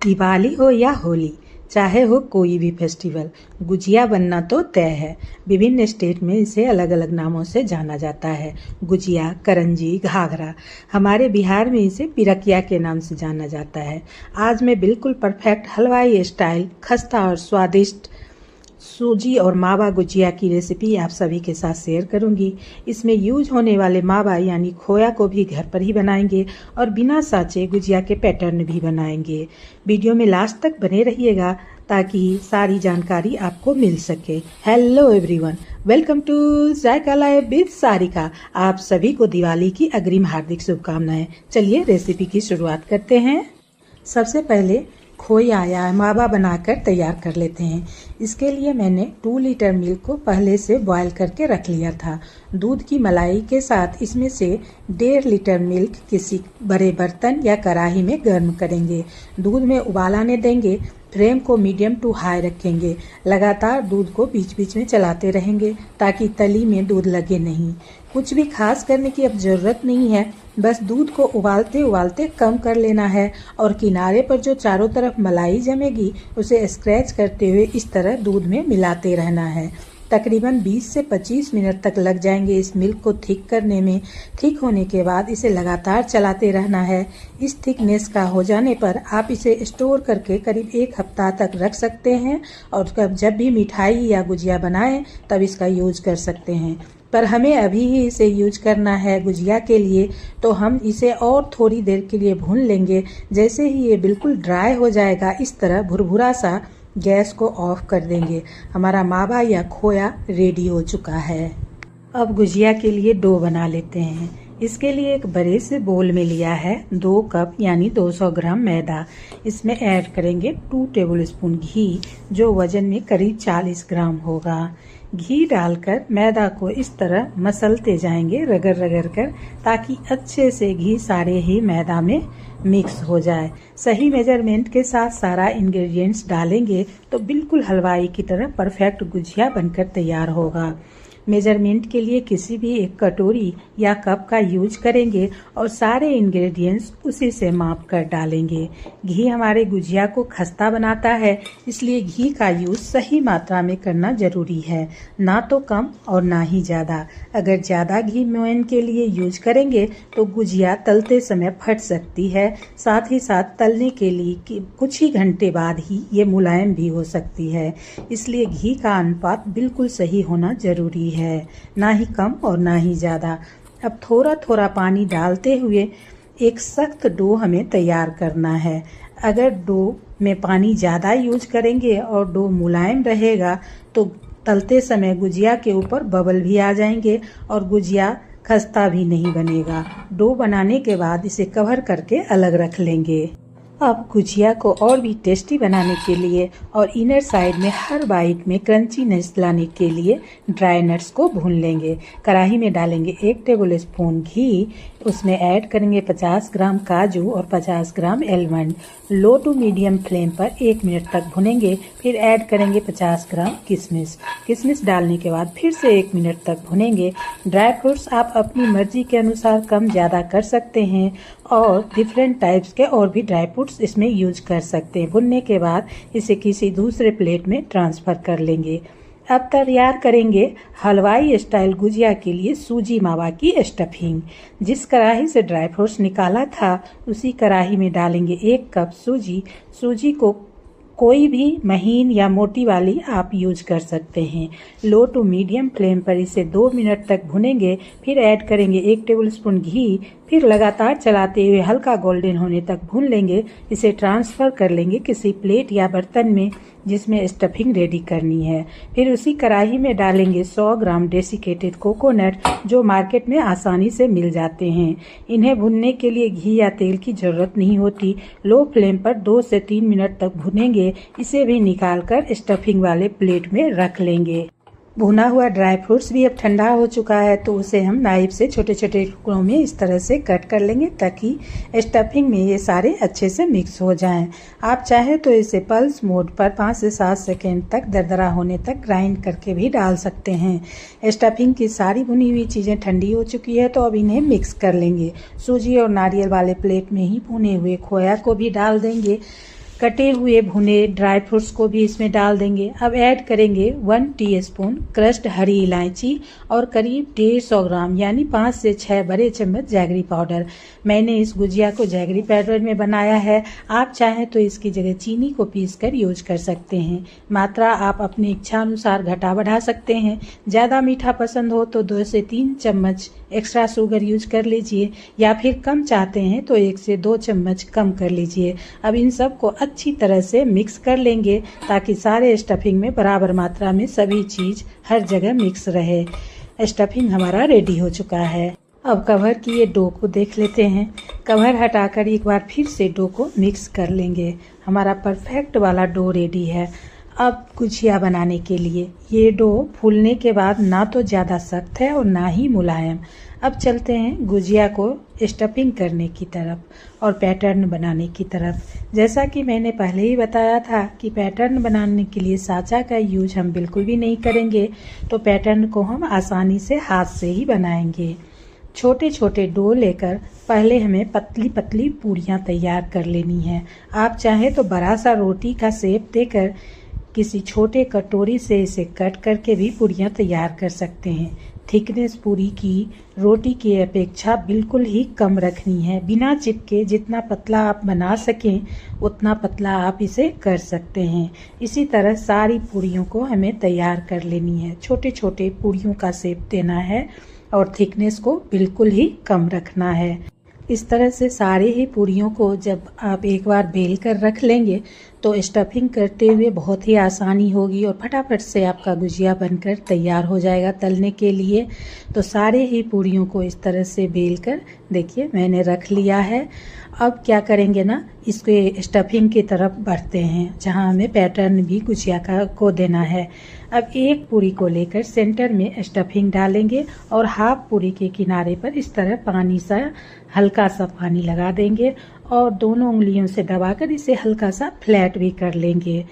दिवाली हो या होली, चाहे हो कोई भी फेस्टिवल, गुजिया बनना तो तय है। विभिन्न स्टेट में इसे अलग अलग नामों से जाना जाता है। गुजिया, करंजी, घाघरा। हमारे बिहार में इसे पिरकिया के नाम से जाना जाता है। आज मैं बिल्कुल परफेक्ट हलवाई स्टाइल खस्ता और स्वादिष्ट सूजी और मावा गुजिया की रेसिपी आप सभी के साथ शेयर करूंगी। इसमें यूज होने वाले मावा यानी खोया को भी घर पर ही बनाएंगे और बिना साँचे गुजिया के पैटर्न भी बनाएंगे। वीडियो में लास्ट तक बने रहिएगा ताकि सारी जानकारी आपको मिल सके। Hello everyone, welcome to Zaika live with Sarika. आप सभी को दिवाली की अग्रिम हार्दिक शुभकामनाएं। चलिए रेसिपी की शुरुआत करते हैं। सबसे पहले खोया या मावा बनाकर तैयार कर लेते हैं। इसके लिए मैंने 2 लीटर मिल्क को पहले से बॉयल करके रख लिया था। दूध की मलाई के साथ इसमें से 1.5 लीटर मिल्क किसी बड़े बर्तन या कढ़ाई में गर्म करेंगे। दूध में उबाल आने देंगे। फ्लेम को मीडियम टू हाई रखेंगे। लगातार दूध को बीच बीच में चलाते रहेंगे ताकि तली में दूध लगे नहीं। कुछ भी खास करने की अब ज़रूरत नहीं है, बस दूध को उबालते उबालते कम कर लेना है और किनारे पर जो चारों तरफ मलाई जमेगी उसे स्क्रैच करते हुए इस तरह दूध में मिलाते रहना है। तकरीबन 20 से 25 मिनट तक लग जाएंगे इस मिल्क को थिक करने में। थिक होने के बाद इसे लगातार चलाते रहना है। इस थिकनेस का हो जाने पर आप इसे स्टोर करके करीब 1 हफ्ता तक रख सकते हैं और जब भी मिठाई या गुजिया बनाएं तब इसका यूज कर सकते हैं। पर हमें अभी ही इसे यूज करना है गुजिया के लिए, तो हम इसे और थोड़ी देर के लिए भून लेंगे। जैसे ही ये बिल्कुल ड्राई हो जाएगा इस तरह भुरभुरा सा, गैस को ऑफ कर देंगे। हमारा मावा या खोया रेडी हो चुका है। अब गुजिया के लिए डो बना लेते हैं। इसके लिए एक बड़े से बोल में लिया है 2 कप यानी 200 ग्राम मैदा। इसमें ऐड करेंगे 2 टेबलस्पून घी जो वजन में करीब 40 ग्राम होगा। घी डालकर मैदा को इस तरह मसलते जाएंगे रगड़ रगड़ कर, ताकि अच्छे से घी सारे ही मैदा में मिक्स हो जाए। सही मेजरमेंट के साथ सारा इंग्रेडिएंट्स डालेंगे तो बिल्कुल हलवाई की तरह परफेक्ट गुजिया बनकर तैयार होगा। मेजरमेंट के लिए किसी भी एक कटोरी या कप का यूज करेंगे और सारे इंग्रेडिएंट्स उसी से माप कर डालेंगे। घी हमारे गुजिया को खस्ता बनाता है, इसलिए घी का यूज सही मात्रा में करना जरूरी है, ना तो कम और ना ही ज़्यादा। अगर ज़्यादा घी मोयन के लिए यूज करेंगे तो गुजिया तलते समय फट सकती है। साथ ही साथ तलने के लिए कुछ ही घंटे बाद ही ये मुलायम भी हो सकती है। इसलिए घी का अनुपात बिल्कुल सही होना जरूरी है, ना ही कम और ना ही ज़्यादा। अब थोड़ा थोड़ा पानी डालते हुए एक सख्त डो हमें तैयार करना है। अगर डो में पानी ज़्यादा यूज करेंगे और डो मुलायम रहेगा तो तलते समय गुजिया के ऊपर बबल भी आ जाएंगे और गुजिया खस्ता भी नहीं बनेगा। डो बनाने के बाद इसे कवर करके अलग रख लेंगे। अब गुजिया को और भी टेस्टी बनाने के लिए और इनर साइड में हर बाइट में क्रंचीनेस लाने के लिए ड्राई नट्स को भून लेंगे। कढ़ाई में डालेंगे 1 टेबलस्पून घी। उसमें ऐड करेंगे 50 ग्राम काजू और 50 gram almond. Low to medium flame पर 1 मिनट तक भुनेंगे। फिर ऐड करेंगे 50 ग्राम किशमिश। किशमिश डालने के बाद फिर से 1 मिनट तक भुनेंगे। ड्राई फ्रूट्स आप अपनी मर्जी के अनुसार कम ज़्यादा कर सकते हैं और डिफरेंट टाइप्स के और भी ड्राई फ्रूट्स इसमें यूज कर सकते हैं। भुनने के बाद इसे किसी दूसरे प्लेट में ट्रांसफ़र कर लेंगे। अब तैयार करेंगे हलवाई स्टाइल गुजिया के लिए सूजी मावा की स्टफिंग। जिस कढ़ाई से ड्राई फ्रूट्स निकाला था उसी कढ़ाई में डालेंगे 1 कप सूजी। सूजी को कोई भी महीन या मोटी वाली आप यूज कर सकते हैं। लो टू मीडियम फ्लेम पर इसे 2 मिनट तक भुनेंगे। फिर ऐड करेंगे 1 टेबलस्पून घी। फिर लगातार चलाते हुए हल्का गोल्डन होने तक भून लेंगे। इसे ट्रांसफ़र कर लेंगे किसी प्लेट या बर्तन में जिसमें स्टफिंग रेडी करनी है। फिर उसी कढ़ाई में डालेंगे 100 ग्राम डेसिकेटेड कोकोनट जो मार्केट में आसानी से मिल जाते हैं। इन्हें भुनने के लिए घी या तेल की ज़रूरत नहीं होती। लो फ्लेम पर 2 से 3 मिनट तक भुनेंगे। इसे भी निकालकर स्टफिंग वाले प्लेट में रख लेंगे। भुना हुआ ड्राई फ्रूट्स भी अब ठंडा हो चुका है तो उसे हम नाइफ से छोटे छोटे टुकड़ों में इस तरह से कट कर लेंगे ताकि स्टफिंग में ये सारे अच्छे से मिक्स हो जाएं। आप चाहे तो इसे पल्स मोड पर 5 से 7 सेकेंड तक दरदरा होने तक ग्राइंड करके भी डाल सकते हैं। स्टफिंग की सारी भुनी हुई चीज़ें ठंडी हो चुकी है तो अब इन्हें मिक्स कर लेंगे। सूजी और नारियल वाले प्लेट में ही भुने हुए खोया को भी डाल देंगे। कटे हुए भुने ड्राई फ्रूट्स को भी इसमें डाल देंगे। अब ऐड करेंगे 1 टीस्पून क्रश्ड हरी इलायची और करीब 150 ग्राम यानी 5 से 6 बड़े चम्मच जैगरी पाउडर। मैंने इस गुजिया को जैगरी पाउडर में बनाया है। आप चाहें तो इसकी जगह चीनी को पीसकर यूज कर सकते हैं। मात्रा आप अपनी इच्छा अनुसार घटा बढ़ा सकते हैं। ज़्यादा मीठा पसंद हो तो 2 से 3 चम्मच एक्स्ट्रा शुगर यूज कर लीजिए, या फिर कम चाहते हैं तो 1 से 2 चम्मच कम कर लीजिए। अब इन सब को अच्छी तरह से मिक्स कर लेंगे ताकि सारे स्टफिंग में बराबर मात्रा में सभी चीज़ हर जगह मिक्स रहे। स्टफिंग हमारा रेडी हो चुका है। अब कवर किए डो को देख लेते हैं। कवर हटाकर एक बार फिर से डो को मिक्स कर लेंगे। हमारा परफेक्ट वाला डो रेडी है। अब गुजिया बनाने के लिए ये डो फूलने के बाद ना तो ज़्यादा सख्त है और ना ही मुलायम। अब चलते हैं गुजिया को स्टफिंग करने की तरफ और पैटर्न बनाने की तरफ। जैसा कि मैंने पहले ही बताया था कि पैटर्न बनाने के लिए साँचा का यूज हम बिल्कुल भी नहीं करेंगे, तो पैटर्न को हम आसानी से हाथ से ही बनाएंगे। छोटे छोटे डो लेकर पहले हमें पतली पतली पूरियाँ तैयार कर लेनी है। आप चाहें तो बड़ा सा रोटी का शेप देकर किसी छोटे कटोरी से इसे कट करके भी पूरियाँ तैयार कर सकते हैं। थिकनेस पूरी की रोटी की अपेक्षा बिल्कुल ही कम रखनी है, बिना चिपके। जितना पतला आप बना सकें उतना पतला आप इसे कर सकते हैं। इसी तरह सारी पूरियों को हमें तैयार कर लेनी है। छोटे छोटे पूरियों का शेप देना है और थिकनेस को बिल्कुल ही कम रखना है। इस तरह से सारे ही पूरियों को जब आप एक बार बेल कर रख लेंगे तो स्टफिंग करते हुए बहुत ही आसानी होगी और फटाफट से आपका गुजिया बनकर तैयार हो जाएगा तलने के लिए। तो सारे ही पूरियों को इस तरह से बेल कर देखिए मैंने रख लिया है। अब क्या करेंगे ना, इसके स्टफिंग की तरफ बढ़ते हैं जहां हमें पैटर्न भी गुजिया को देना है। अब एक पूरी को लेकर सेंटर में स्टफिंग डालेंगे और हाफ पूरी के किनारे पर इस तरह पानी सा हल्का सा पानी लगा देंगे और दोनों उंगलियों से दबाकर इसे हल्का सा फ्लैट भी कर लेंगे।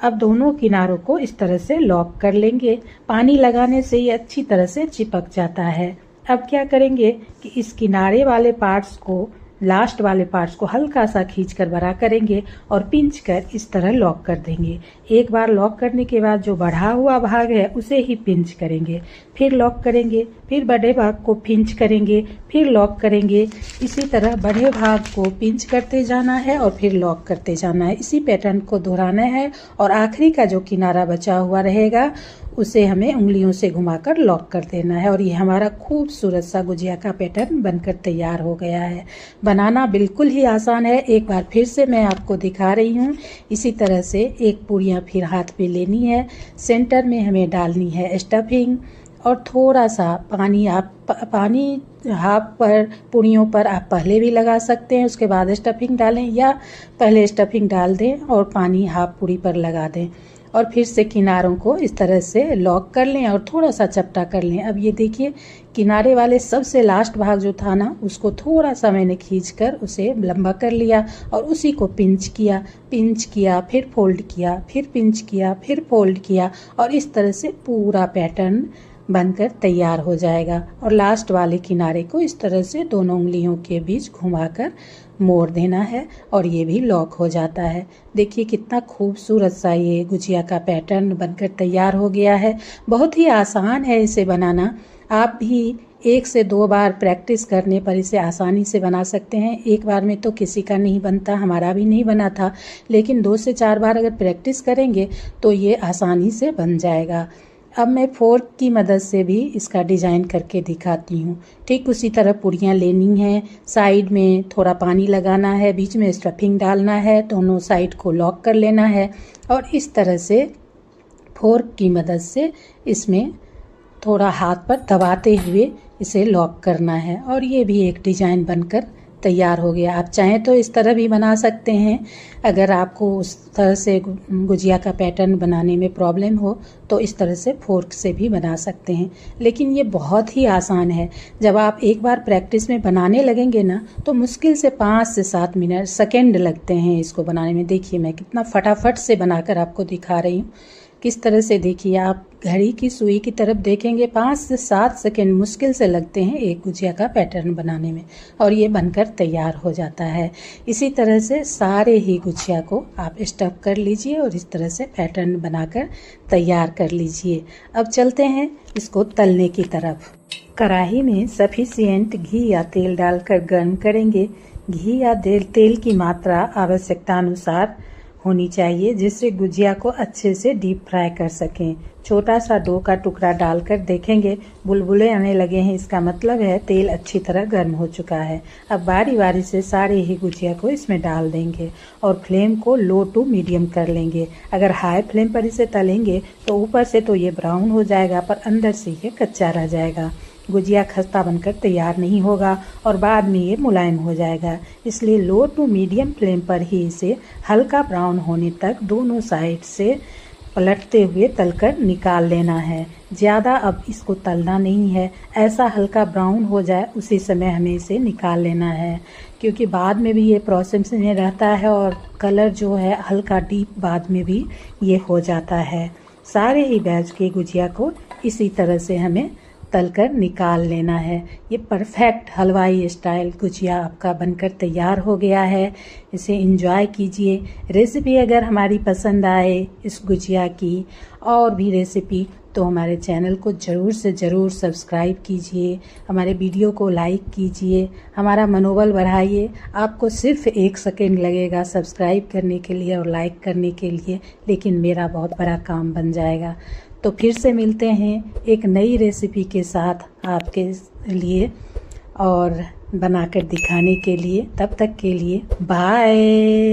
अब दोनों किनारों को इस तरह से लॉक कर लेंगे। पानी लगाने से ये अच्छी तरह से चिपक जाता है। अब क्या करेंगे कि इस किनारे वाले पार्ट्स को, लास्ट वाले पार्ट्स को हल्का सा खींचकर बड़ा करेंगे और पिंच कर इस तरह लॉक कर देंगे। एक बार लॉक करने के बाद जो बढ़ा हुआ भाग है उसे ही पिंच करेंगे, फिर लॉक करेंगे, फिर बड़े भाग को पिंच करेंगे, फिर लॉक करेंगे। इसी तरह बड़े भाग को पिंच करते जाना है और फिर लॉक करते जाना है। इसी पैटर्न को दोहराना है और आखिरी का जो किनारा बचा हुआ रहेगा उसे हमें उंगलियों से घुमाकर लॉक कर देना है। और ये हमारा खूबसूरत सा गुजिया का पैटर्न बनकर तैयार हो गया है। बनाना बिल्कुल ही आसान है। एक बार फिर से मैं आपको दिखा रही हूँ। इसी तरह से एक पूरियाँ फिर हाथ पे लेनी है। सेंटर में हमें डालनी है स्टफिंग और थोड़ा सा पानी। पानी हाफ पर पूरियों पर आप पहले भी लगा सकते हैं, उसके बाद स्टफिंग डालें, या पहले स्टफिंग डाल दें और पानी हाफ पूरी पर लगा दें और फिर से किनारों को इस तरह से लॉक कर लें और थोड़ा सा चपटा कर लें। अब ये देखिए किनारे वाले सबसे लास्ट भाग जो था ना, उसको थोड़ा सा मैंने खींचकर उसे लंबा कर लिया और उसी को पिंच किया, फिर फोल्ड किया, फिर पिंच किया, फिर फोल्ड किया और इस तरह से पूरा पैटर्न बनकर तैयार हो जाएगा। और लास्ट वाले किनारे को इस तरह से दोनों उंगलियों के बीच घुमाकर मोड़ देना है और ये भी लॉक हो जाता है। देखिए कितना खूबसूरत सा ये गुजिया का पैटर्न बनकर तैयार हो गया है। बहुत ही आसान है इसे बनाना। आप भी 1 से 2 बार प्रैक्टिस करने पर इसे आसानी से बना सकते हैं। एक बार में तो किसी का नहीं बनता, हमारा भी नहीं बना था, लेकिन 2 से 4 बार अगर प्रैक्टिस करेंगे तो ये आसानी से बन जाएगा। अब मैं फोर्क की मदद से भी इसका डिज़ाइन करके दिखाती हूँ। ठीक उसी तरह पूरियाँ लेनी हैं, साइड में थोड़ा पानी लगाना है, बीच में स्टफिंग डालना है, दोनों साइड को लॉक कर लेना है और इस तरह से फोर्क की मदद से इसमें थोड़ा हाथ पर दबाते हुए इसे लॉक करना है और ये भी एक डिज़ाइन बनकर तैयार हो गया। आप चाहें तो इस तरह भी बना सकते हैं। अगर आपको उस तरह से गुजिया का पैटर्न बनाने में प्रॉब्लम हो तो इस तरह से फोर्क से भी बना सकते हैं, लेकिन ये बहुत ही आसान है। जब आप एक बार प्रैक्टिस में बनाने लगेंगे ना तो मुश्किल से 5 से 7 सेकेंड लगते हैं इसको बनाने में। देखिए मैं कितना फटाफट से बनाकर आपको दिखा रही हूँ। किस तरह से, देखिए आप घड़ी की सुई की तरफ देखेंगे 5 से 7 सेकंड मुश्किल से लगते हैं एक गुजिया का पैटर्न बनाने में, और ये बनकर तैयार हो जाता है। इसी तरह से सारे ही गुजिया को आप स्टफ कर लीजिए और इस तरह से पैटर्न बनाकर तैयार कर लीजिए। अब चलते हैं इसको तलने की तरफ। कढ़ाई में सफिशिएंट घी या तेल डालकर गर्म करेंगे। घी या तेल की मात्रा आवश्यकता अनुसार होनी चाहिए, जिससे गुजिया को अच्छे से डीप फ्राई कर सकें। छोटा सा डो का टुकड़ा डालकर देखेंगे बुलबुले आने लगे हैं, इसका मतलब है तेल अच्छी तरह गर्म हो चुका है। अब बारी बारी से सारे ही गुजिया को इसमें डाल देंगे और फ्लेम को लो टू मीडियम कर लेंगे। अगर हाई फ्लेम पर इसे तलेंगे तो ऊपर से तो ये ब्राउन हो जाएगा, पर अंदर से ये कच्चा रह जाएगा। गुजिया खस्ता बनकर तैयार नहीं होगा और बाद में ये मुलायम हो जाएगा। इसलिए लो टू मीडियम फ्लेम पर ही इसे हल्का ब्राउन होने तक दोनों साइड से पलटते हुए तलकर निकाल लेना है। ज़्यादा अब इसको तलना नहीं है, ऐसा हल्का ब्राउन हो जाए उसी समय हमें इसे निकाल लेना है, क्योंकि बाद में भी ये प्रोसेस में रहता है और कलर जो है हल्का डीप बाद में भी ये हो जाता है। सारे ही बैच के गुजिया को इसी तरह से हमें तलकर निकाल लेना है। ये परफेक्ट हलवाई स्टाइल गुजिया आपका बनकर तैयार हो गया है। इसे एंजॉय कीजिए। रेसिपी अगर हमारी पसंद आए इस गुजिया की और भी रेसिपी, तो हमारे चैनल को ज़रूर से ज़रूर सब्सक्राइब कीजिए, हमारे वीडियो को लाइक कीजिए, हमारा मनोबल बढ़ाइए। आपको सिर्फ 1 सेकेंड लगेगा सब्सक्राइब करने के लिए और लाइक करने के लिए, लेकिन मेरा बहुत बड़ा काम बन जाएगा। तो फिर से मिलते हैं एक नई रेसिपी के साथ आपके लिए और बनाकर दिखाने के लिए। तब तक के लिए बाय।